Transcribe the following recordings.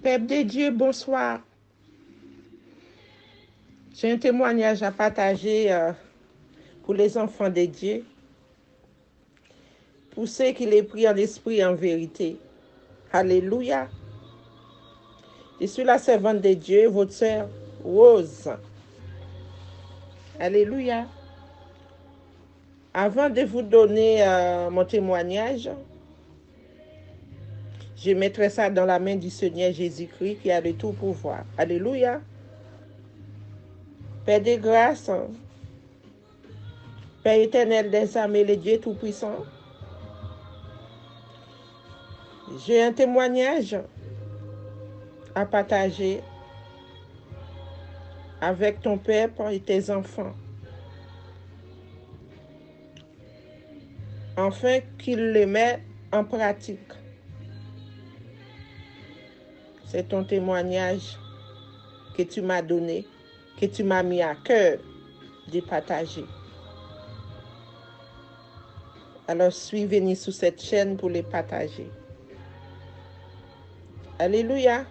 Peuple de Dieu, bonsoir. J'ai un témoignage à partager pour les enfants de Dieu, pour ceux qui les prient en esprit et en vérité. Alléluia. Je suis la servante de Dieu, votre sœur Rose. Alléluia. Avant de vous donner mon témoignage, je mettrai ça dans la main du Seigneur Jésus-Christ qui a le tout pouvoir. Alléluia. Père de grâce, Père éternel des armées, le Dieu tout-puissant, j'ai un témoignage à partager avec ton peuple et tes enfants, afin qu'ils le mettent en pratique. C'est ton témoignage que tu m'as donné, que tu m'as mis à cœur de partager. Alors, suis venu sur cette chaîne pour les partager. Alléluia.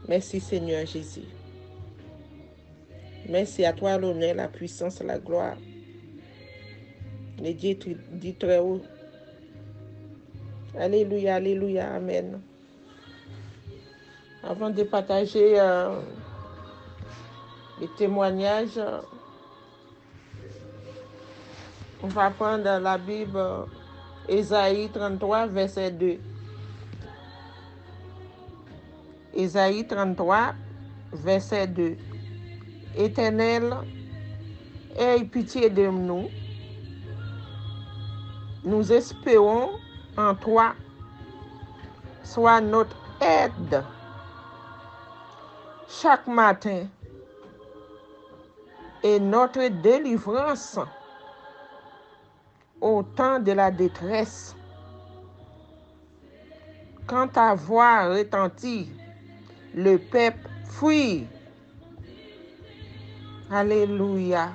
Merci Seigneur Jésus. Merci à toi l'honneur, la puissance, la gloire. Le Dieu dit très haut. Alléluia, alléluia, amen. Avant de partager les témoignages, on va prendre la Bible, Ésaïe 33, verset 2. Ésaïe 33, verset 2. Éternel, aie pitié de nous. Nous espérons en toi. Sois notre aide chaque matin et notre délivrance au temps de la détresse. Quand ta voix retentit, le peuple fuit. Alléluia.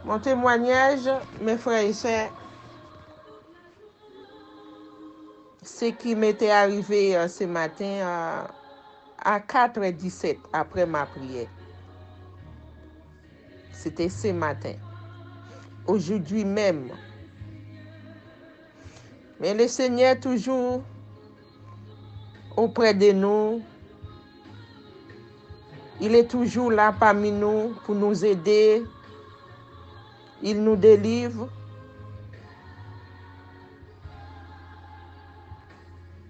Mon témoignage, mes frères et sœurs, ce qui m'était arrivé ce matin à 4h17 après ma prière. C'était ce matin, aujourd'hui même. Mais le Seigneur toujours auprès de nous. Il est toujours là parmi nous pour nous aider. Il nous délivre.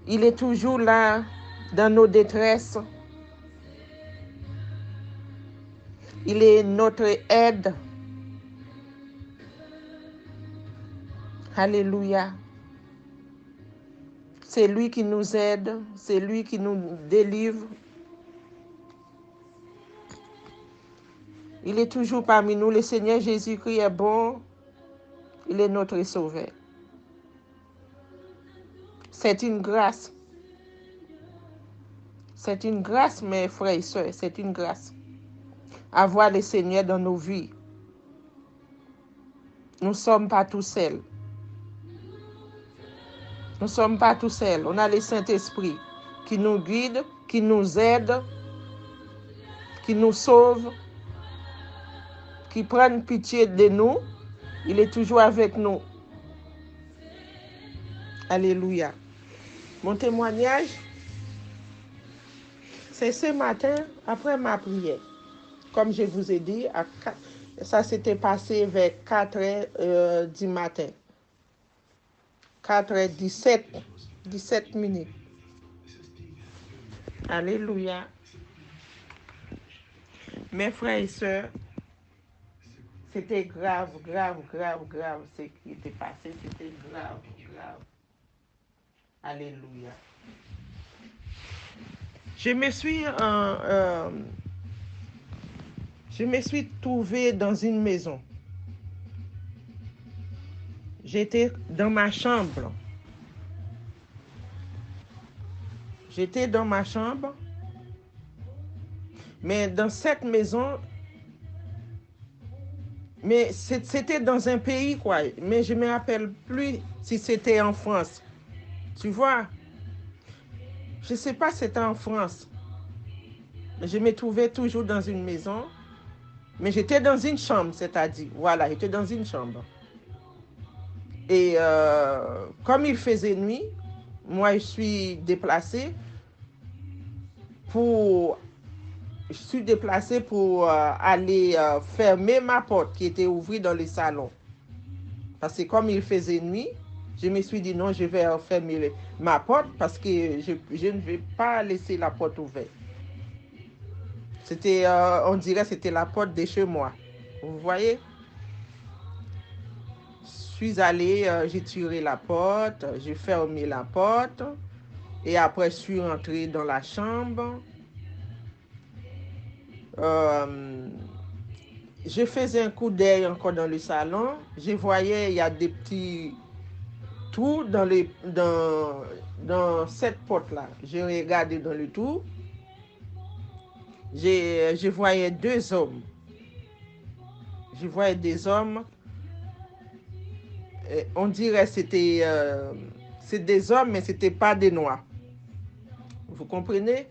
Il est toujours là dans nos détresses. Il est notre aide. Alléluia. C'est lui qui nous aide. C'est lui qui nous délivre. Il est toujours parmi nous. Le Seigneur Jésus-Christ est bon. Il est notre sauveur. C'est une grâce. C'est une grâce, mes frères et sœurs. C'est une grâce. Avoir le Seigneur dans nos vies. Nous ne sommes pas tout seuls. Nous ne sommes pas tout seuls. On a le Saint-Esprit qui nous guide, qui nous aide, qui nous sauve, qui prend pitié de nous. Il est toujours avec nous. Alléluia. Mon témoignage, c'est ce matin après ma prière. Comme je vous ai dit, ça s'était passé vers 4h du matin. 4h17, 17 minutes. Alléluia. Mes frères et sœurs, c'était grave ce qui était passé. C'était grave. Alléluia. Je me suis trouvée dans une maison. J'étais dans ma chambre. Mais dans cette maison, Mais c'était dans un pays, quoi. Mais je ne me rappelle plus si c'était en France. Tu vois, je ne sais pas si c'était en France. Je me trouvais toujours dans une maison. Mais j'étais dans une chambre, c'est-à-dire. Voilà, j'étais dans une chambre. Et comme il faisait nuit, moi, je suis déplacée pour aller fermer ma porte qui était ouverte dans le salon. Parce que comme il faisait nuit, je me suis dit non, je vais fermer ma porte parce que je ne vais pas laisser la porte ouverte. C'était, on dirait, c'était la porte de chez moi. Vous voyez? Je suis allée, j'ai tiré la porte, j'ai fermé la porte et après je suis rentrée dans la chambre. Je faisais un coup d'œil encore dans le salon. Je voyais, il y a des petits trous dans cette porte-là. J'ai regardé dans le trou. Je voyais deux hommes. Je voyais des hommes. On dirait que c'est des hommes, mais ce n'était pas des noirs. Vous comprenez?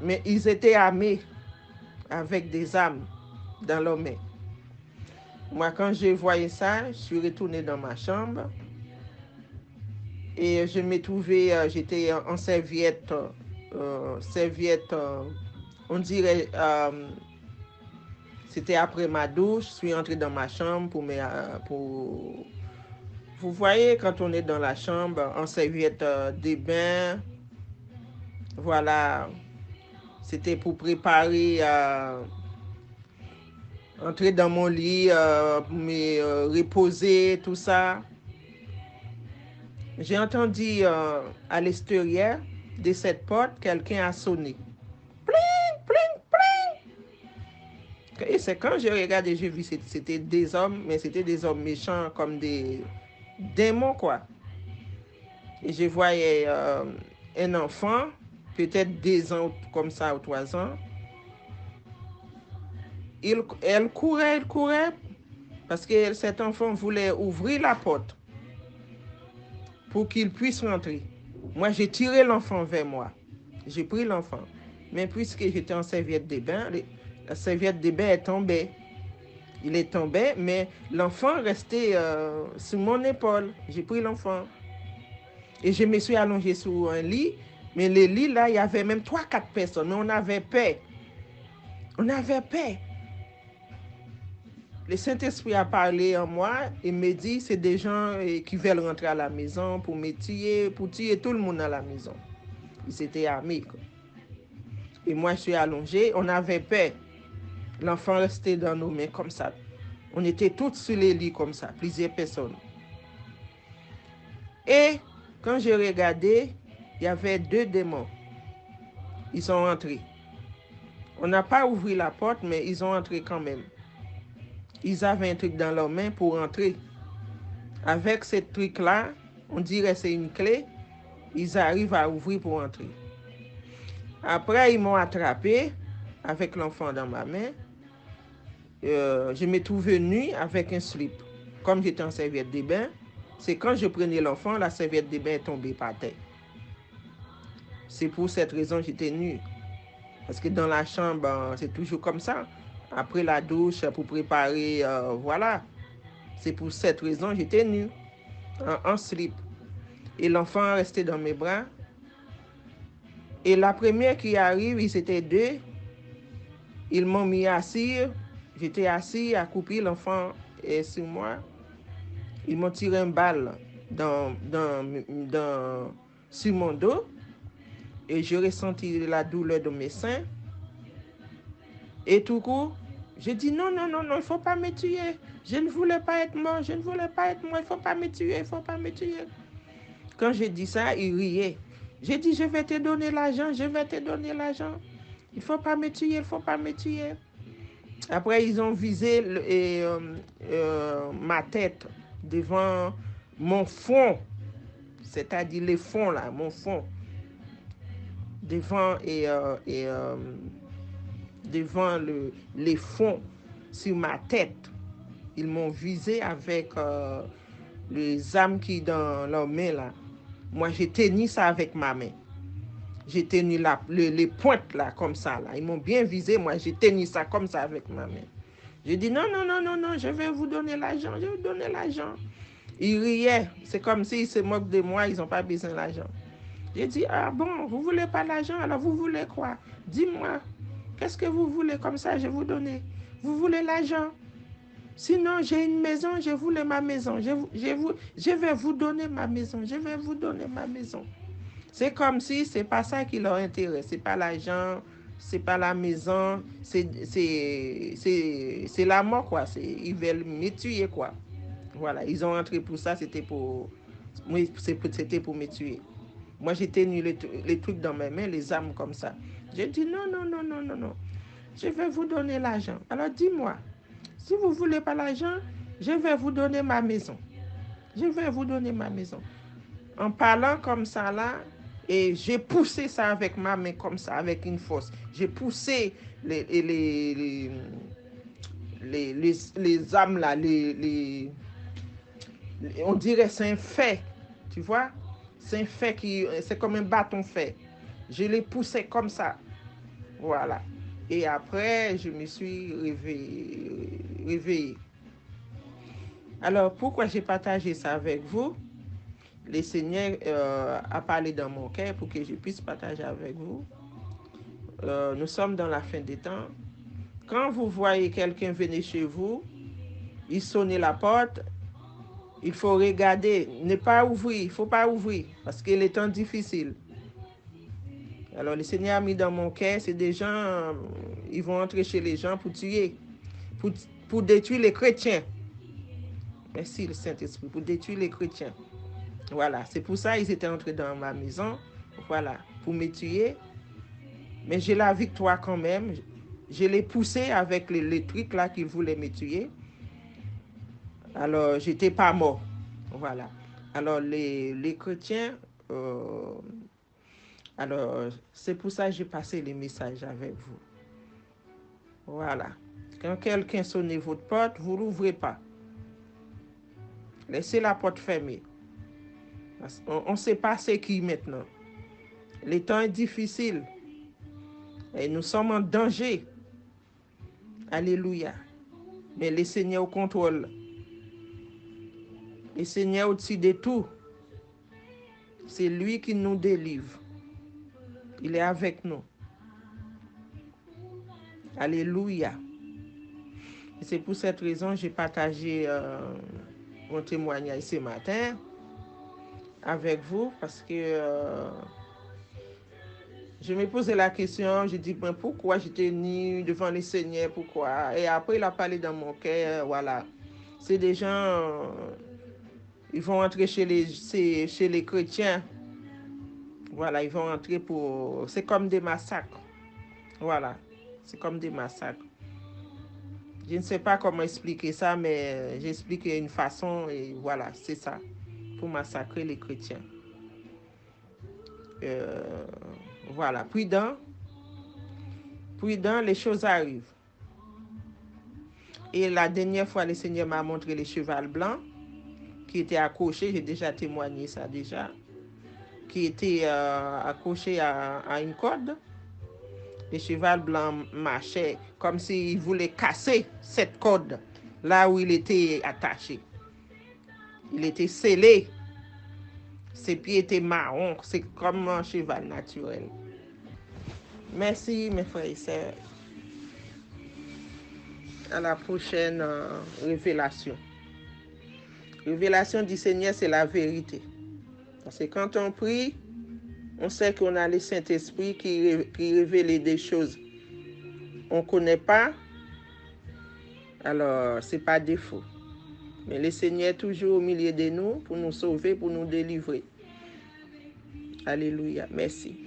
Mais ils étaient armés avec des armes dans leurs mains. Moi, quand j'ai vu ça, je suis retournée dans ma chambre et je me trouvais, j'étais en serviette, on dirait, c'était après ma douche, je suis entrée dans ma chambre pour... Vous voyez, quand on est dans la chambre, en serviette de bain, voilà, c'était pour préparer... entrer dans mon lit, me reposer, tout ça. J'ai entendu à l'extérieur de cette porte, quelqu'un a sonné. Pling, pling, pling. Et c'est quand j'ai regardé, j'ai vu c'était des hommes, mais c'était des hommes méchants comme des démons, quoi. Et je voyais un enfant, peut-être 2 ans comme ça ou 3 ans. Elle courait, parce que cet enfant voulait ouvrir la porte pour qu'il puisse rentrer. Moi, j'ai tiré l'enfant vers moi. J'ai pris l'enfant. Mais puisque j'étais en serviette de bain, la serviette de bain est tombée. Il est tombé, mais l'enfant restait sur mon épaule. J'ai pris l'enfant. Et je me suis allongée sur un lit. Mais le lit, là, il y avait même 3-4 personnes. Mais on avait peur. On avait peur. Le Saint-Esprit a parlé en moi et me dit c'est des gens qui veulent rentrer à la maison pour me tuer, pour tuer tout le monde à la maison. Ils étaient armés. Et moi, je suis allongée. On avait peur. L'enfant restait dans nos mains comme ça. On était tous sur les lits comme ça, plusieurs personnes. Et quand j'ai regardé, il y avait 2 démons. Ils sont entrés. On n'a pas ouvert la porte, mais ils ont entré quand même. Ils avaient un truc dans leurs mains pour entrer. Avec ce truc-là, on dirait que c'est une clé. Ils arrivent à ouvrir pour entrer. Après, ils m'ont attrapé avec l'enfant dans ma main. Je me trouvais nue avec un slip. Comme j'étais en serviette de bain, c'est quand je prenais l'enfant, la serviette de bain est tombée par terre. C'est pour cette raison que j'étais nue. Parce que dans la chambre, c'est toujours comme ça. Après la douche, pour préparer, voilà. C'est pour cette raison que j'étais nue, en slip. Et l'enfant restait dans mes bras. Et la première qui arrive, ils étaient 2. Ils m'ont mis assis. J'étais assis, accroupi, l'enfant est sur moi. Ils m'ont tiré une balle sur mon dos. Et j'ai ressenti la douleur de mes seins. Et tout coup, j'ai dit non, non, non, non, il ne faut pas me tuer. Je ne voulais pas être mort, je ne voulais pas être mort, il ne faut pas me tuer, il ne faut pas me tuer. Quand j'ai dit ça, il riait. J'ai dit, je vais te donner l'argent, je vais te donner l'argent. Il ne faut pas me tuer, il ne faut pas me tuer. Après, ils ont visé ma tête devant mon front, c'est-à-dire les fonds là, mon front. Devant devant les fonds sur ma tête. Ils m'ont visé avec les armes qui dans leur main là. Moi, j'ai tenu ça avec ma main. J'ai tenu les pointes là, comme ça là. Ils m'ont bien visé. Moi, j'ai tenu ça comme ça avec ma main. J'ai dit non, non, non, non, non, je vais vous donner l'argent, je vais vous donner l'argent. Ils riaient. C'est comme s'ils se moquent de moi, ils n'ont pas besoin d'argent. J'ai dit, ah bon, vous voulez pas l'argent, alors vous voulez quoi? Dis-moi, qu'est-ce que vous voulez? Comme ça, je vais vous donner. Vous voulez l'argent? Sinon, j'ai une maison, je voulais ma maison. Je vais vous donner ma maison. Je vais vous donner ma maison. C'est comme si c'est pas ça qui leur intéresse. C'est pas l'argent, c'est pas la maison, c'est la mort, quoi. Ils veulent me tuer, quoi. Voilà, ils ont entré pour ça, c'était pour me tuer. Moi, j'ai tenu les trucs dans mes mains, les armes comme ça. J'ai dit non, non, non, non, non, non. Je vais vous donner l'argent. Alors dis-moi, si vous ne voulez pas l'argent, je vais vous donner ma maison. Je vais vous donner ma maison. En parlant comme ça là, et j'ai poussé ça avec ma main comme ça, avec une force. J'ai poussé les âmes là, on dirait c'est un fait, tu vois? C'est un fait c'est comme un bâton fait. Je l'ai poussé comme ça. Voilà. Et après, je me suis réveillée. Alors, pourquoi j'ai partagé ça avec vous? Le Seigneur a parlé dans mon cœur pour que je puisse partager avec vous. Nous sommes dans la fin des temps. Quand vous voyez quelqu'un venir chez vous, il sonne la porte, il faut regarder, ne pas ouvrir, il ne faut pas ouvrir, parce que les temps difficiles. Alors, le Seigneur a mis dans mon cœur, c'est des gens, ils vont entrer chez les gens pour tuer, pour détruire les chrétiens. Merci le Saint-Esprit, pour détruire les chrétiens. Voilà, c'est pour ça qu'ils étaient entrés dans ma maison, voilà, pour me tuer. Mais j'ai la victoire quand même. Je l'ai poussé avec les trucs là qu'ils voulaient me tuer. Alors, j'étais pas mort. Voilà. Alors, les chrétiens, alors, c'est pour ça que j'ai passé les messages avec vous. Voilà. Quand quelqu'un sonne votre porte, vous ne l'ouvrez pas. Laissez la porte fermée. On ne sait pas c'est qui maintenant. Les temps sont difficiles. Et nous sommes en danger. Alléluia. Mais le Seigneur au contrôle. Le Seigneur au-dessus de tout. C'est lui qui nous délivre. Il est avec nous. Alléluia. Et c'est pour cette raison que j'ai partagé mon témoignage ce matin avec vous, parce que je me posais la question, je dis ben, pourquoi j'étais venu devant le Seigneur, pourquoi? Et après il a parlé dans mon cœur, voilà. C'est des gens, ils vont entrer chez les chrétiens. Voilà, ils vont entrer pour... C'est comme des massacres. Voilà, c'est comme des massacres. Je ne sais pas comment expliquer ça, mais j'explique une façon et voilà, c'est ça. Pour massacrer les chrétiens. Voilà, prudent, les choses arrivent. Et la dernière fois, le Seigneur m'a montré les chevals blancs qui étaient accrochés, j'ai déjà témoigné ça déjà, qui étaient accrochés à une corde. Les chevals blancs marchaient comme s'ils voulaient casser cette corde là où il était attaché. Il était scellé. Ses pieds étaient marrons. C'est comme un cheval naturel. Merci mes frères et sœurs. À la prochaine révélation. Révélation du Seigneur, c'est la vérité. Parce que quand on prie, on sait qu'on a le Saint-Esprit qui révèle des choses on ne connaît pas. Alors, ce n'est pas défaut. Mais le Seigneur est toujours au milieu de nous pour nous sauver, pour nous délivrer. Alléluia. Merci.